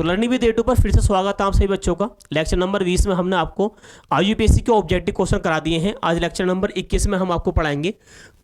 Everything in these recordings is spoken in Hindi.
तो लर्निंग विद A2 पर फिर से स्वागत है आप सभी बच्चों का। लेक्चर नंबर 20 में हमने आपको IUPAC के ऑब्जेक्टिव क्वेश्चन करा दिए हैं। आज लेक्चर नंबर 21 में हम आपको पढ़ाएंगे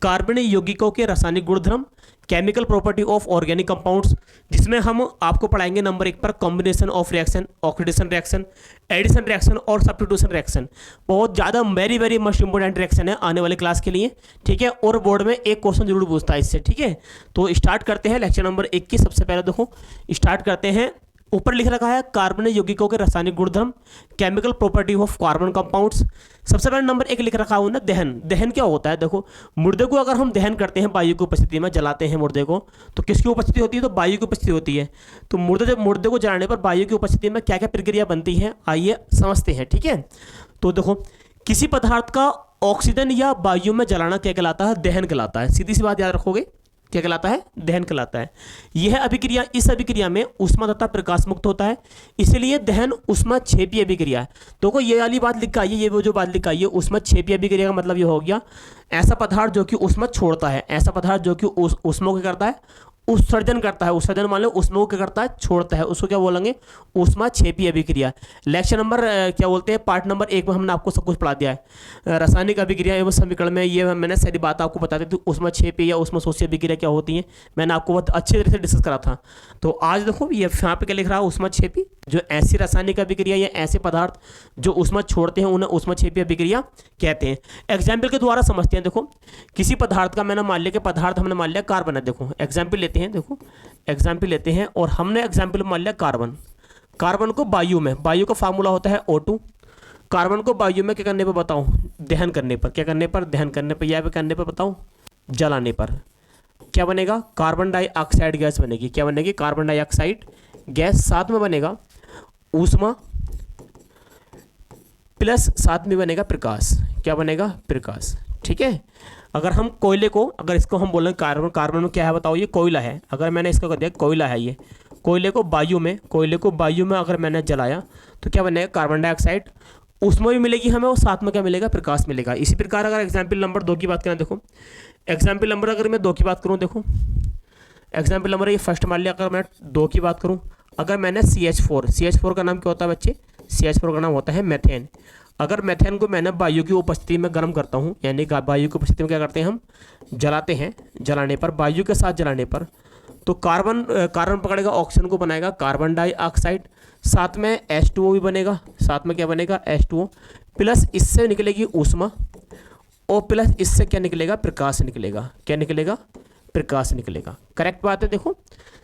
कार्बनिक यौगिकों के रासायनिक गुणधर्म, chemical property of organic compounds, जिसमें हम आपको पढ़ाएंगे नंबर 1 पर combination of reaction, oxidation reaction, addition reaction और सब्स्टिट्यूशन रिएक्शन। बहुत ज़्यादा वेरी मस्ट इंपोर्टेंट रिएक्शन है आने वाले क्लास के लिए, ठीक है। और बोर्ड में एक क्वेश्चन जरूर पूछता है इससे, ठीक है। तो स्टार्ट करते हैं लेक्चर नंबर 21। सबसे पहले देखो स्टार्ट करते हैं। ऊपर लिख रखा है कार्बनिक यौगिकों के रासायनिक गुणधर्म, chemical property of carbon compounds. सबसे पहले नंबर 1 लिख रखा हूं ना, दहन। दहन क्या होता है? देखो, मुर्दे को अगर हम दहन करते हैं वायु की उपस्थिति में, जलाते हैं मुर्दे को, तो किसकी उपस्थिति होती है? तो वायु की उपस्थिति होती है। तो मुर्दे को जलाने पर वायु की उपस्थिति में क्या क्या प्रक्रिया बनती है, आइए समझते हैं, ठीक है। तो देखो, किसी पदार्थ का ऑक्सीजन या वायु में जलाना क्या कहलाता है? दहन कहलाता है। सीधी सी बात याद रखोगे, क्या कहलाता है? दहन कहलाता है। यह अभिक्रिया, इस अभिक्रिया में ऊष्मा तथा प्रकाश मुक्त होता है, इसलिए दहन ऊष्माक्षेपी अभिक्रिया है। देखो ये वाली बात लिखा है, ये वो जो बात लिखा है, ये ऊष्माक्षेपी अभिक्रिया का मतलब ये हो गया ऐसा पदार्थ जो कि ऊष्मा छोड़ता है, ऐसा पदार्थ जो कि ऊष्मा को करता है, उत्सर्जन करता है। उत्सर्जन मान लो ऊष्मा को क्या करता है? छोड़ता है। उसको क्या बोलेंगे? ऊष्माक्षेपी अभिक्रिया। लेक्चर नंबर क्या बोलते हैं, पार्ट नंबर 1 में हमने आपको सब कुछ पढ़ा दिया है। रासायनिक अभिक्रिया एवं समीकरण में ये मैंने सारी बात आपको बता दी थी। ऊष्माक्षेपी या ऊष्माशोषी अभिक्रिया क्या होती है, मैंने आपको बहुत अच्छी तरह से डिस्कस करा था। तो आज देखो ये यहाँ पे क्या लिख रहा है, ऊष्माक्षेपी, जो ऐसी रासायनिक अभिक्रिया या ऐसे पदार्थ जो ऊष्मा छोड़ते हैं उन्हें ऊष्माक्षेपी अभिक्रिया कहते हैं। एग्जाम्पल के द्वारा समझते हैं। देखो, किसी पदार्थ का मैंने मान लिया कि पदार्थ हमने मान लिया कार्बन है। देखो एग्जाम्पल लेते हैं, देखो एग्जाम्पल लेते हैं और हमने एग्जाम्पल मान लिया कार्बन। कार्बन को वायु में, वायु का फार्मूला होता है O2। कार्बन को वायु में क्या करने पर बताऊं? दहन करने पर। क्या करने पर? दहन करने पर। या करने पर बताऊं? जलाने पर। क्या बनेगा? कार्बन डाइऑक्साइड गैस बनेगी। क्या बनेगी? Carbon dioxide gas. साथ में बनेगा ऊष्मा प्लस साथ में बनेगा प्रकाश। क्या बनेगा? प्रकाश, ठीक है। अगर हम कोयले को, अगर इसको हम बोलें कार्बन, कार्बन में क्या है बताओ? ये कोयला है। अगर मैंने इसको कर दिया कोयला है, ये कोयले को वायु में अगर मैंने जलाया तो क्या बनेगा? Carbon dioxide. उसमें भी मिलेगी हमें और साथ में क्या मिलेगा? प्रकाश मिलेगा। इसी प्रकार अगर एग्जाम्पल नंबर 2 की बात करें, देखो एग्जाम्पल नंबर अगर मैं 2 की बात करूँ, देखो एग्जाम्पल नंबर ये फर्स्ट मान लिया। अगर मैं 2 की बात करूँ, अगर मैंने CH4 का नाम क्या होता है बच्चे? CH4 का नाम होता है मेथेन। अगर मेथेन को मैंने वायु की उपस्थिति में गर्म करता हूँ, यानी वायु की उपस्थिति में क्या करते हैं हम? जलाते हैं। जलाने पर, वायु के साथ जलाने पर, तो कार्बन पकड़ेगा, ऑक्सीजन को बनाएगा कार्बन डाइऑक्साइड। साथ में H2O भी बनेगा। साथ में क्या बनेगा? H2O प्लस इससे निकलेगी ऊष्मा और प्लस इससे क्या निकलेगा? प्रकाश निकलेगा। क्या निकलेगा? प्रकाश निकलेगा। करेक्ट बात है। देखो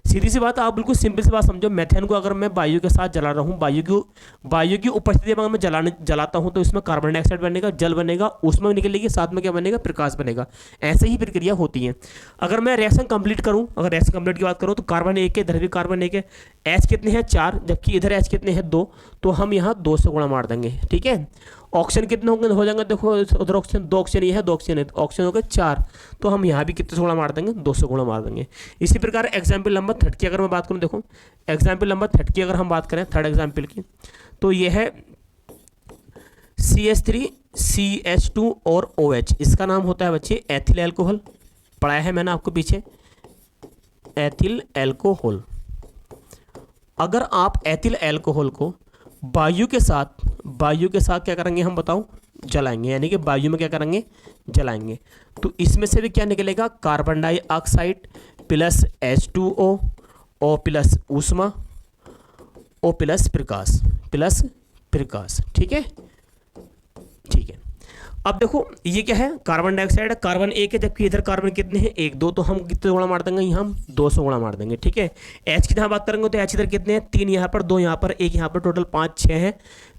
सीधी सी बात, आप बिल्कुल सिंपल सी बात समझो। मेथेन को अगर मैं वायु के साथ जला रहा हूँ, वायु की उपस्थिति में मैं जलाता हूँ, तो इसमें कार्बन डाइऑक्साइड बनेगा, जल बनेगा, उसमें निकलेगी, साथ में क्या बनेगा? प्रकाश बनेगा। ऐसे ही प्रक्रिया होती है। अगर मैं रिएक्शन कंप्लीट करूँ, अगर रिएक्शन कंप्लीट की बात करूँ, तो कार्बन 1 है, इधर भी कार्बन 1 है, H कितने हैं? 4, जबकि इधर H कितने हैं? 2, तो हम यहाँ 2 से गुणा मार देंगे, ठीक है। ऑक्सीजन कितने होंगे? हो जाएंगे, देखो उधर ऑक्सीजन 2 ऑक्सीजन ये है, 2 ऑक्सीजन है, ऑक्सीजन हो गए 4, तो हम यहाँ भी कितने से गुणा मार देंगे? 2 से गुणा मार देंगे। इसी प्रकार एग्जाम्पल नंबर 3 की अगर मैं बात करूँ, देखो एग्जाम्पल नंबर 3 की अगर हम बात करें, थर्ड एग्जाम्पल की, तो ये है CH3 CH2 और OH। इसका नाम होता है बच्चे एथिल एल्कोहल। पढ़ाया है मैंने आपको पीछे, एथिल एल्कोहल। अगर आप एथिल एल्कोहल को वायु के साथ क्या करेंगे हम बताओ? जलाएंगे, यानी कि वायु में क्या करेंगे? जलाएंगे। तो इसमें से भी क्या निकलेगा? कार्बन डाइऑक्साइड प्लस H2O और प्लस ऊष्मा और प्लस प्रकाश, ठीक है, ठीक है। अब देखो ये क्या है? कार्बन डाइऑक्साइड है, कार्बन 1 है, जबकि इधर कार्बन कितने हैं? 1 2, तो हम कितने गुणा मार देंगे? यहाँ हम 2 से गुणा मार देंगे, ठीक है। H की जहाँ बात करेंगे तो H इधर कितने हैं? 3 यहाँ पर, 2 यहाँ पर, 1 यहाँ पर, टोटल 5 6 है,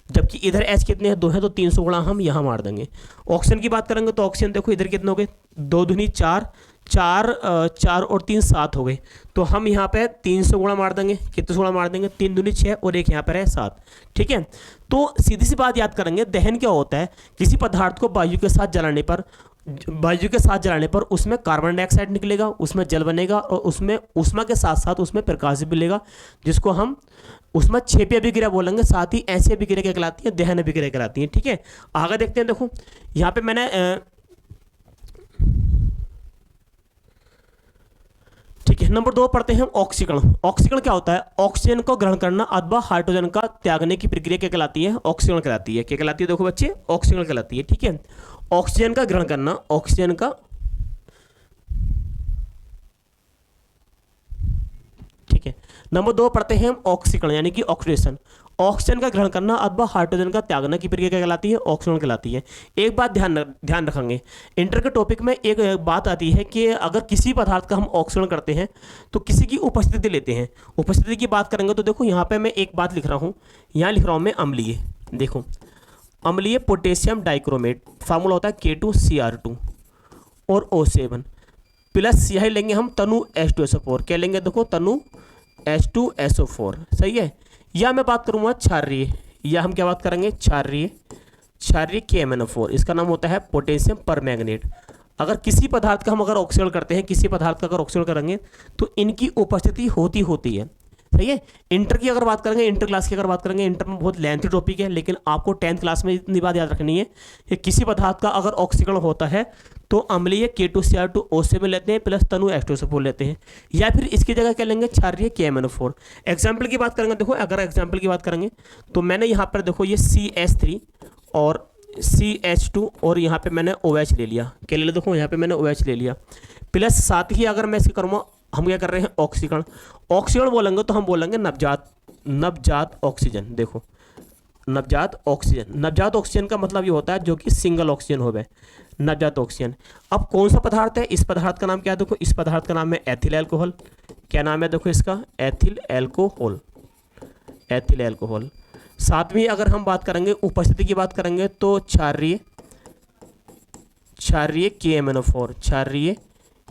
जबकि इधर H कितने हैं? 2 है, तो 300 गुणा हम यहाँ मार देंगे। ऑक्सीजन की बात करेंगे तो ऑक्सीजन देखो इधर कितने हो गए? 2 दूनी 4, 4 और 3 7 हो गए, तो हम यहाँ पे 300 गुणा मार देंगे। कितने गुणा मार देंगे? 3 दूनी 6 और 1 यहाँ पर है 7, ठीक है। तो सीधी सी बात याद करेंगे, दहन क्या होता है? किसी पदार्थ को वायु के साथ जलाने पर उसमें कार्बन डाइऑक्साइड निकलेगा, उसमें जल बनेगा और उसमें ऊष्मा के साथ साथ उसमें प्रकाश भी मिलेगा, जिसको हम ऊष्माक्षेपी अभिक्रिया बोलेंगे। साथ ही ऐसी अभिक्रिया क्या कहलाती है? दहन अभिक्रिया कहलाती है, ठीक है। आगे देखते हैं। देखो यहाँ पे मैंने ठीक है, नंबर 2 पढ़ते हैं ऑक्सीकरण। ऑक्सीकरण क्या होता है? ऑक्सीजन को ग्रहण करना अथवा हाइड्रोजन का त्यागने की प्रक्रिया क्या कहलाती है? ऑक्सीकरण कहलाती है। क्या कहलाती है? देखो बच्चे, ऑक्सीकरण कहलाती है। ठीक है, ऑक्सीजन का ग्रहण करना, ऑक्सीजन का, ठीक है। नंबर 2 पढ़ते हैं हम ऑक्सीकरण यानी कि ऑक्सीडेशन। ऑक्सीजन का ग्रहण करना अथवा हाइड्रोजन का त्यागना की प्रक्रिया क्या कहलाती है? ऑक्सीकरण कहलाती है। एक बात ध्यान रखेंगे, इंटर के टॉपिक में एक बात आती है कि अगर किसी पदार्थ का हम ऑक्सीकरण करते हैं तो किसी की उपस्थिति लेते हैं। उपस्थिति की बात करेंगे तो देखो यहाँ पे मैं एक बात लिख रहा हूँ, यहाँ लिख रहा हूँ मैं अम्लीय। देखो, अम्लीय पोटेशियम डाइक्रोमेट, फार्मूला होता है K2Cr2 और O7 प्लस यही लेंगे हम तनु H2SO4। क्या लेंगे? देखो तनु H2SO4, सही है। या मैं बात करूँगा क्षारीय, या हम क्या बात करेंगे? क्षारीय KMnO4, इसका नाम होता है पोटेशियम परमैंगनेट। अगर किसी पदार्थ का हम अगर ऑक्सीकरण करते हैं, किसी पदार्थ का अगर ऑक्सीकरण करेंगे तो इनकी उपस्थिति होती है, सही है। इंटर की अगर बात करेंगे, इंटर क्लास की अगर बात करेंगे, इंटर में बहुत लेंथी टॉपिक है, लेकिन आपको 10th क्लास में इतनी बात याद रखनी है कि किसी पदार्थ का अगर ऑक्सीकरण होता है तो अम्लीय K2Cr2 O7 लेते हैं प्लस तनु H2SO4 लेते हैं, या फिर इसकी जगह क्या लेंगे? क्षारीय KMnO4। एग्जाम्पल की बात करेंगे, देखो अगर एग्जाम्पल की बात करेंगे तो मैंने यहाँ पर देखो ये CH3 और CH2 और यहाँ पे मैंने OH ले लिया। क्या ले लिया? देखो यहाँ पे मैंने OH ले लिया, प्लस साथ ही अगर मैं इसकी करूँगा, हम क्या कर रहे हैं? ऑक्सीकरण। ऑक्सीकरण बोलेंगे तो हम बोलेंगे नवजात ऑक्सीजन। देखो, नवजात ऑक्सीजन का मतलब ये होता है जो कि सिंगल ऑक्सीजन हो गए, नवजात ऑक्सीजन। अब कौन सा पदार्थ है? इस पदार्थ का नाम क्या है? देखो इस पदार्थ का नाम है एथिल अल्कोहल। क्या नाम है? देखो इसका एथिल अल्कोहल। सातवीं अगर हम बात करेंगे, उपस्थिति की बात करेंगे तो क्षारीय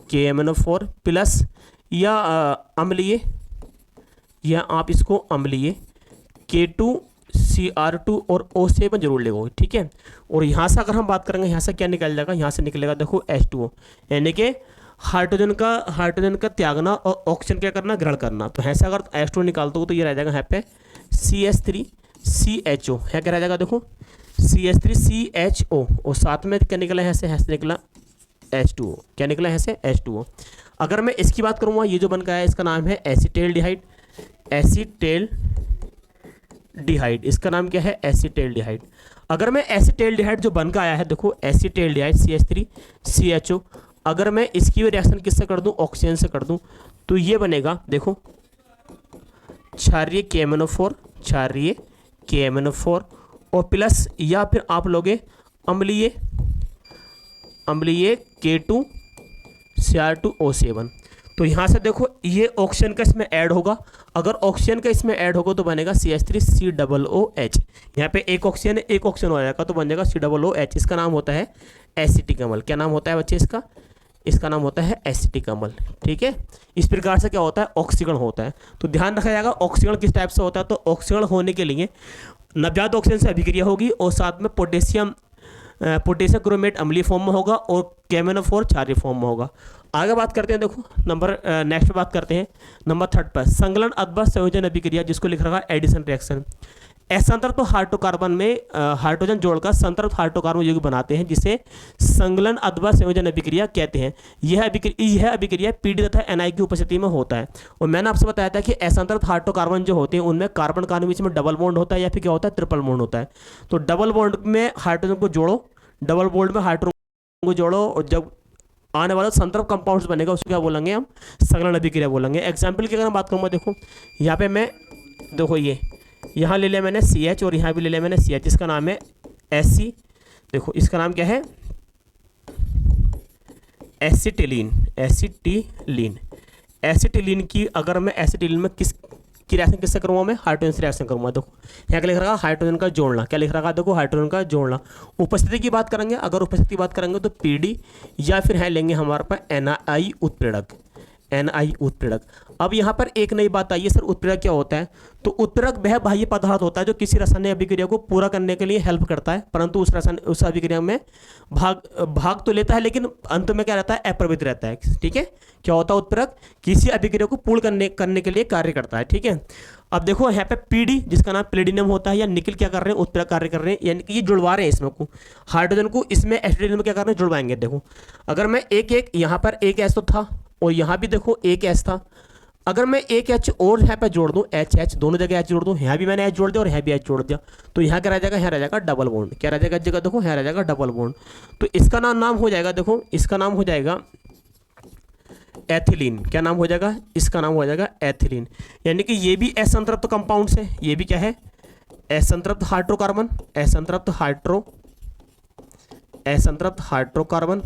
KMnO4 प्लस या अम्लीय, या आप इसको अम्लीय K2Cr2 और O7 जरूर लेगो, ठीक है। और यहाँ से अगर हम बात करेंगे, यहाँ से क्या निकल जाएगा? यहाँ से निकलेगा देखो H2O, यानी कि हाइड्रोजन का त्यागना और ऑक्सीजन क्या करना? ग्रहण करना। तो यहाँ से अगर H2O निकाल दो तो ये रह जाएगा यहाँ पे CH3CHO है। क्या रह जाएगा? देखो CH3CHO और साथ में क्या निकला? यहाँ से निकला H2O। क्या निकला? यहाँ से H2O। अगर मैं इसकी बात करूँगा, ये जो बन गया है इसका नाम है एसिटेल्डिहाइड। इसका नाम क्या है? एसिटेल्डिहाइड। अगर मैं एसिटेल्डिहाइड जो बन के आया है, देखो एसिटेल्डिहाइड CH3CHO, अगर मैं इसकी रिएक्शन किससे कर दूं? ऑक्सीजन से कर दूं, तो ये बनेगा देखो क्षारीय KMnO4 और प्लस या फिर आप लोगे अम्लीय K2Cr2O7। तो यहाँ से देखो ये ऑक्सीजन का इसमें ऐड होगा, अगर ऑक्सीजन का इसमें ऐड होगा तो बनेगा CH3COOH। यहाँ पे एक ऑक्सीजन है, एक ऑक्सीजन हो जाएगा तो बन जाएगा COOH। इसका नाम होता है एसिटिक अम्ल। क्या नाम होता है बच्चे इसका? इसका नाम होता है एसिटिक अम्ल, ठीक है। इस प्रकार से क्या होता है? ऑक्सीकरण होता है। तो ध्यान रखा जाएगा ऑक्सीकरण किस टाइप से होता है। तो ऑक्सीकरण होने के लिए नवजात ऑक्सीजन से अभिक्रिया होगी और साथ में पोटेशियम क्रोमेट अम्लीय फॉर्म में होगा और KMnO4 क्षारीय फॉर्म में होगा। आगे बात करते हैं, देखो नेक्स्ट बात करते हैं नंबर 3 पर, संगलन अथवा संयोजन अभिक्रिया, जिसको लिख रखा है एडिशन रिएक्शन। असंतृप्त हाइड्रोकार्बन में हाइड्रोजन जोड़कर संतृप्त हाइड्रोकार्बन यौगिक बनाते हैं, जिसे संगलन अथवा संयोजन अभिक्रिया कहते हैं। यह अभिक्रिया PD तथा NI की उपस्थिति में होता है। और मैंने आपसे बताया था कि असंतृप्त हाइड्रोकार्बन जो होते हैं उनमें कार्बन के बीच में डबल बॉन्ड होता है या फिर क्या होता है? ट्रिपल बॉन्ड होता है। तो डबल बॉन्ड में हाइड्रोजन को जोड़ो, और जब आने वाला संतृप्त कंपाउंड्स बनेगा उसको क्या बोलेंगे? हम संगलन अभिक्रिया बोलेंगे। एग्जाम्पल की अगर मैं बात करूँगा, देखो यहाँ पे मैं देखो यहाँ ले लिया मैंने CH और यहाँ भी ले लिया मैंने CH। इसका नाम है Ac। देखो इसका नाम क्या है? एसिटिलीन की अगर मैं एसिटिलीन में की रिएक्शन किससे करूँगा? मैं हाइड्रोजन से रिएक्शन करूँगा। देखो यहाँ क्या लिख रहा है? हाइड्रोजन का जोड़ना। क्या लिख रहा है? देखो हाइड्रोजन का जोड़ना। उपस्थिति की बात करेंगे, अगर उपस्थिति की बात करेंगे तो PD या फिर है लेंगे हमारे पास NI उत्प्रेरक। अब यहाँ पर एक नई बात आई है, सर उत्प्रेरक क्या होता है? तो उत्प्रेरक वह बाह्य पदार्थ होता है जो किसी रासायनिक अभिक्रिया को पूरा करने के लिए हेल्प करता है, परंतु उस अभिक्रिया में भाग तो लेता है लेकिन अंत में क्या रहता है? अप्रभावित रहता है, ठीक है। क्या होता है? उत्प्रेरक किसी अभिक्रिया को पूर्ण करने के लिए कार्य करता है, ठीक है। अब देखो यहाँ पे PD जिसका नाम प्लेटिनम होता है या निकल क्या कर रहे हैं? उत्प्रेरक कार्य कर रहे हैं, यानी कि ये जुड़वा रहे हैं इसमें को, हाइड्रोजन को इसमें एसिटिलीन में क्या कर रहे हैं? जुड़वाएंगे। देखो अगर मैं एक यहाँ पर एक S तो था और यहाँ भी देखो एक एच था। अगर मैं एक एच और यहाँ पे जोड़ दूँ, एच एच दोनों जगह एच जोड़ दूँ, यहाँ भी मैंने एच जोड़ दिया और यहाँ भी एच जोड़ दिया, तो यहाँ क्या रह जाएगा, यहाँ रह जाएगा डबल बॉन्ड। क्या रह जाएगा जगह देखो, यहाँ रह जाएगा डबल बॉन्ड। तो इसका नाम हो जाएगा, देखो इसका नाम हो जाएगा एथिलीन। क्या नाम हो जाएगा, इसका नाम हो जाएगा एथिलीन। यानी कि ये भी असंतृप्त कंपाउंड्स है, ये भी क्या है, असंतृप्त हाइड्रोकार्बन, असंतृप्त हाइड्रोकार्बन।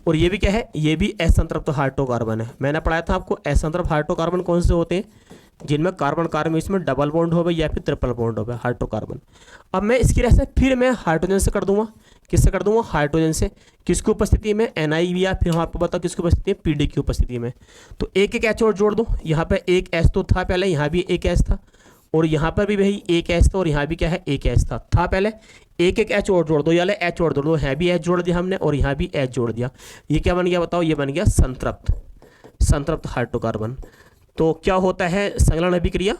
और ये भी क्या है, ये भी असंतृप्त हाइड्रोकार्बन है। मैंने पढ़ाया था आपको असंतृप्त हाइड्रोकार्बन कौन से होते हैं, जिनमें कार्बन कार्बन इसमें डबल बॉन्ड हो या फिर ट्रिपल बॉन्ड हो हाइड्रोकार्बन। अब मैं इसकी रेस फिर मैं हाइड्रोजन से कर दूंगा, किससे कर दूंगा, हाइड्रोजन से। किसकी उपस्थिति में, NI या फिर हम आपको बताओ किसकी उपस्थिति में, PD की उपस्थिति में। तो एक एक एच और जोड़ दो, यहाँ पे एक एच तो था पहले, यहाँ भी एक एच था, और यहाँ पर भी भाई एक एच था, और यहाँ भी क्या है, एक एच था पहले। एक एक एच और जोड़ दो, यानी एच और जोड़ दो, यहाँ भी एच जोड़ दिया हमने और यहाँ भी एच जोड़ दिया। ये क्या बन गया बताओ, ये बन गया संतृप्त हाइड्रोकार्बन। तो क्या होता है, संगलन अभिक्रिया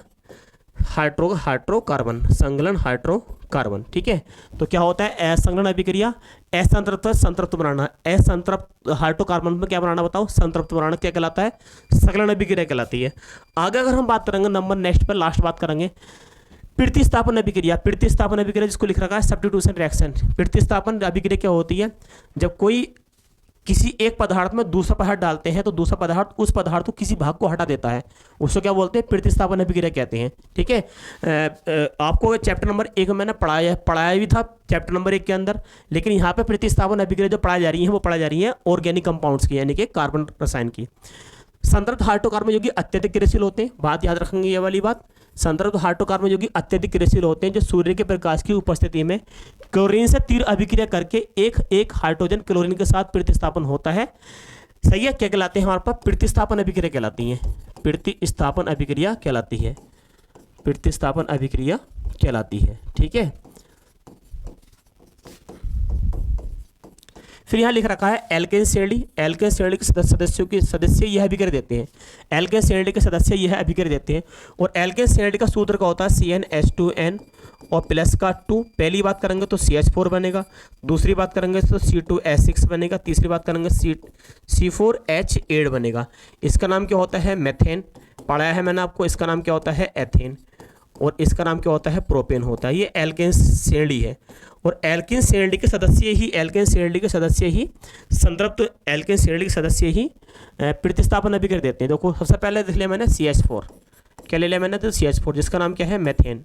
हाइड्रोकार्बन, संगलन हाइड्रोकार्बन। ठीक है, तो क्या होता है, असंगलन अभिक्रिया असंतृप्त संतृप्त बनाना। असंतृप्त हाइड्रोकार्बन में क्या बनाना बताओ, संतृप्त बनाना। क्या कहलाता है, संगलन अभिक्रिया कहलाती है। आगे अगर हम बात करेंगे नंबर नेक्स्ट पर, लास्ट बात करेंगे प्रतिस्थापन अभिक्रिया। प्रतिस्थापन अभिक्रिया जिसको लिख रखा है सब्स्टिट्यूशन रिएक्शन। प्रतिस्थापन अभिक्रिया क्या होती है, जब कोई किसी एक पदार्थ में दूसरा पदार्थ डालते हैं तो दूसरा पदार्थ उस पदार्थ को किसी भाग को हटा देता है, उसको क्या बोलते हैं, प्रतिस्थापन अभिक्रिया कहते हैं। ठीक है, आपको चैप्टर नंबर 1 में मैंने पढ़ाया भी था चैप्टर नंबर 1 के अंदर, लेकिन यहाँ पे प्रतिस्थापन अभिक्रिया जो पढ़ाई जा रही है वो पढ़ाई जा रही है ऑर्गेनिक कंपाउंड्स की, यानी कि कार्बन रसायन की। संतृप्त हाइड्रोकार्बन जो कि अत्यधिक क्रियाशील होते हैं, बात याद रखेंगे ये वाली बात। संतृप्त हाइड्रोकार्बन जो कि अत्यधिक क्रियाशील होते हैं, जो सूर्य के प्रकाश की उपस्थिति में क्लोरीन से तीव्र अभिक्रिया करके एक हाइड्रोजन क्लोरीन के साथ प्रतिस्थापन होता है। सही है, क्या कहलाते हैं हमारे पास, प्रतिस्थापन अभिक्रिया कहलाती है, प्रतिस्थापन अभिक्रिया कहलाती है, प्रतिस्थापन अभिक्रिया कहलाती है। ठीक है, फिर यहाँ लिख रखा है एल्केन श्रेणी। एल्केन श्रेणी के सदस्यों के सदस्य यह अभिक्रिया देते हैं, एल्केन श्रेणी के सदस्य यह अभिक्रिया देते हैं। और एल्केन श्रेणी का सूत्र का होता है CnH2n और प्लस का 2। पहली बात करेंगे तो CH4 बनेगा, दूसरी बात करेंगे तो C2H6 बनेगा, तीसरी बात करेंगे C4H8 बनेगा। इसका नाम क्या होता है, मेथेन। पढ़ाया है मैंने आपको, इसका नाम क्या होता है, एथेन। और इसका नाम क्या होता है, प्रोपेन होता है। ये एल्केन श्रेणी है। और एल्केन श्रेणी के सदस्य ही संतृप्त एल्केन श्रेणी के सदस्य ही प्रतिस्थापन अभिक्रिया देते हैं। देखो सबसे पहले देख लिया मैंने CH4, क्या ले लिया मैंने, तो CH4 जिसका नाम क्या है, मेथेन।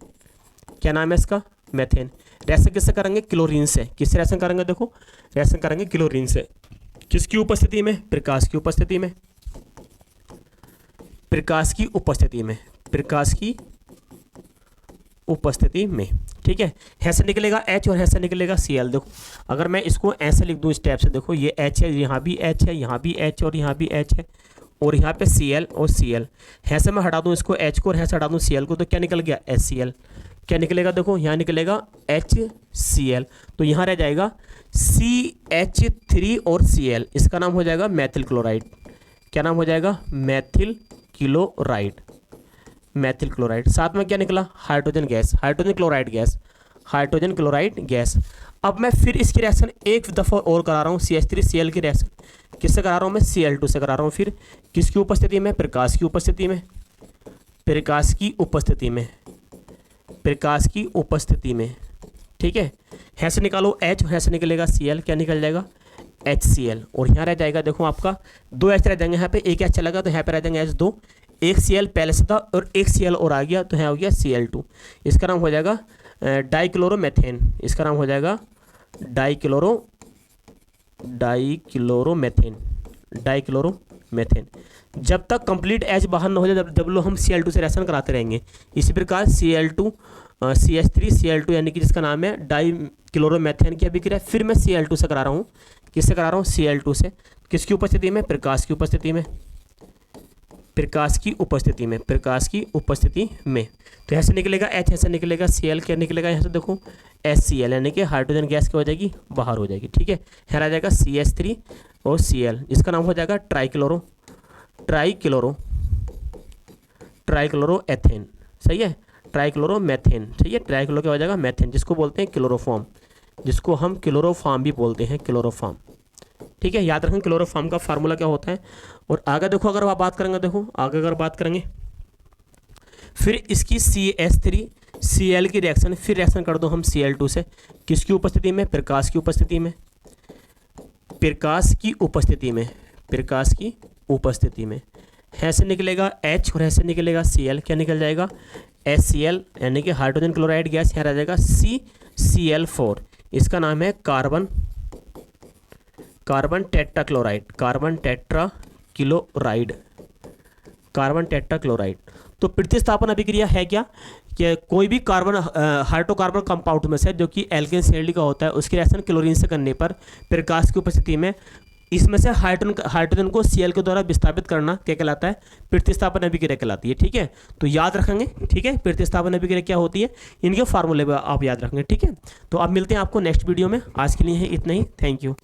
क्या नाम है इसका, मेथेन। रिएक्शन किससे करेंगे, क्लोरीन से। किससे रिएक्शन करेंगे, देखो रिएक्शन करेंगे क्लोरीन से। किसकी उपस्थिति में, प्रकाश की उपस्थिति में, प्रकाश की उपस्थिति में, प्रकाश की उपस्थिति में। ठीक है, यहाँ से निकलेगा H और यहाँ से निकलेगा Cl। देखो अगर मैं इसको ऐसे लिख दूँ स्टेप से, देखो ये H है, यहाँ भी H है, यहाँ भी H और यहाँ भी H है, और यहाँ पे Cl और Cl। यहाँ से मैं हटा दूँ इसको H को और यहाँ से हटा दूँ Cl को, तो क्या निकल गया, HCl। क्या निकलेगा, देखो यहाँ निकलेगा HCl, तो यहाँ रह जाएगा CH3 और Cl। इसका नाम हो जाएगा मैथिल क्लोराइड। क्या नाम हो जाएगा, मैथिल क्लोराइड, मैथिल क्लोराइड। साथ में क्या निकला, hydrogen gas, hydrogen chloride gas, hydrogen chloride gas. अब मैं फिर इसकी रिएक्शन एक दफ़ा और करा रहा हूँ, CH3Cl की रिएक्शन किससे करा रहा हूँ मैं, Cl2 से करा रहा हूँ। फिर किसकी उपस्थिति में, प्रकाश की उपस्थिति में, प्रकाश की उपस्थिति में, प्रकाश की उपस्थिति में। ठीक है, यहाँ से निकालो H और यहाँ से निकलेगा Cl। क्या निकल जाएगा, HCl। और यहाँ रह जाएगा, देखो आपका 2 H रह जाएंगे, यहाँ पे एक H चला गया तो यहाँ पे रह जाएंगे H2। एक Cl पहले से था और एक Cl और आ गया, तो यहाँ हो गया Cl2। इसका नाम हो जाएगा डाइक्लोरोमेथेन। इसका नाम हो जाएगा डाइक्लोरोमेथेन। जब तक कंप्लीट H बाहर न हो जाए, जब लोग हम Cl2 से रिएक्शन कराते रहेंगे। इसी प्रकार CH3 Cl2 यानी कि जिसका नाम है डाइक्लोरोमेथेन की अभिक्रिया फिर मैं Cl2 से करा रहा हूँ। किससे करा रहा हूँ, Cl2 से। किसकी उपस्थिति में, प्रकाश की उपस्थिति में, प्रकाश की उपस्थिति में, प्रकाश की उपस्थिति में। तो यहाँ से निकलेगा H, यहाँ से निकलेगा Cl। क्या निकलेगा, यहाँ से देखो HCl, यानी कि हाइड्रोजन गैस क्या हो जाएगी, बाहर हो जाएगी। ठीक है, यहाँ आ जाएगा CH3 और Cl। इसका नाम हो जाएगा ट्राइक्लोरोएथेन। सही है, ट्राइक्लोरोमेथेन। सही है, ट्राइक्लोरो क्या हो जाएगा, मैथेन, जिसको बोलते हैं क्लोरोफॉर्म, जिसको हम क्लोरोफॉर्म भी बोलते हैं, क्लोरोफॉर्म। ठीक है, याद रखें क्लोरोफॉर्म का फार्मूला क्या होता है। और आगे देखो, अगर आप बात करेंगे, देखो आगे अगर बात करेंगे, फिर इसकी CH3 Cl की रिएक्शन, फिर रिएक्शन कर दो हम Cl2 से, किसकी उपस्थिति में, प्रकाश की उपस्थिति में, प्रकाश की उपस्थिति में, प्रकाश की उपस्थिति में। है से निकलेगा H और है से निकलेगा Cl, क्या निकल जाएगा, HCl, यानी कि हाइड्रोजन क्लोराइड गैस, यहाँ रह जाएगा CCl4। इसका नाम है कार्बन टेट्राक्लोराइड, कार्बन टेट्राक्लोराइड। तो प्रतिस्थापन अभिक्रिया है क्या, कि कोई भी कार्बन हाइड्रोकार्बन कंपाउंड में से जो कि एल्केन CLD का होता है, उसकी रिएक्शन क्लोरीन से करने पर प्रकाश की उपस्थिति में इसमें से हाइड्रोजन को Cl के द्वारा विस्थापित करना क्या कहलाता है, प्रतिस्थापन अभिक्रिया कहलाती है। ठीक है, तो याद रखेंगे। ठीक है, प्रतिस्थापन अभिक्रिया क्या होती है, इनके फार्मूले आप याद रखेंगे। ठीक है, तो आप मिलते हैं आपको नेक्स्ट वीडियो में। आज के लिए है इतना ही, थैंक यू।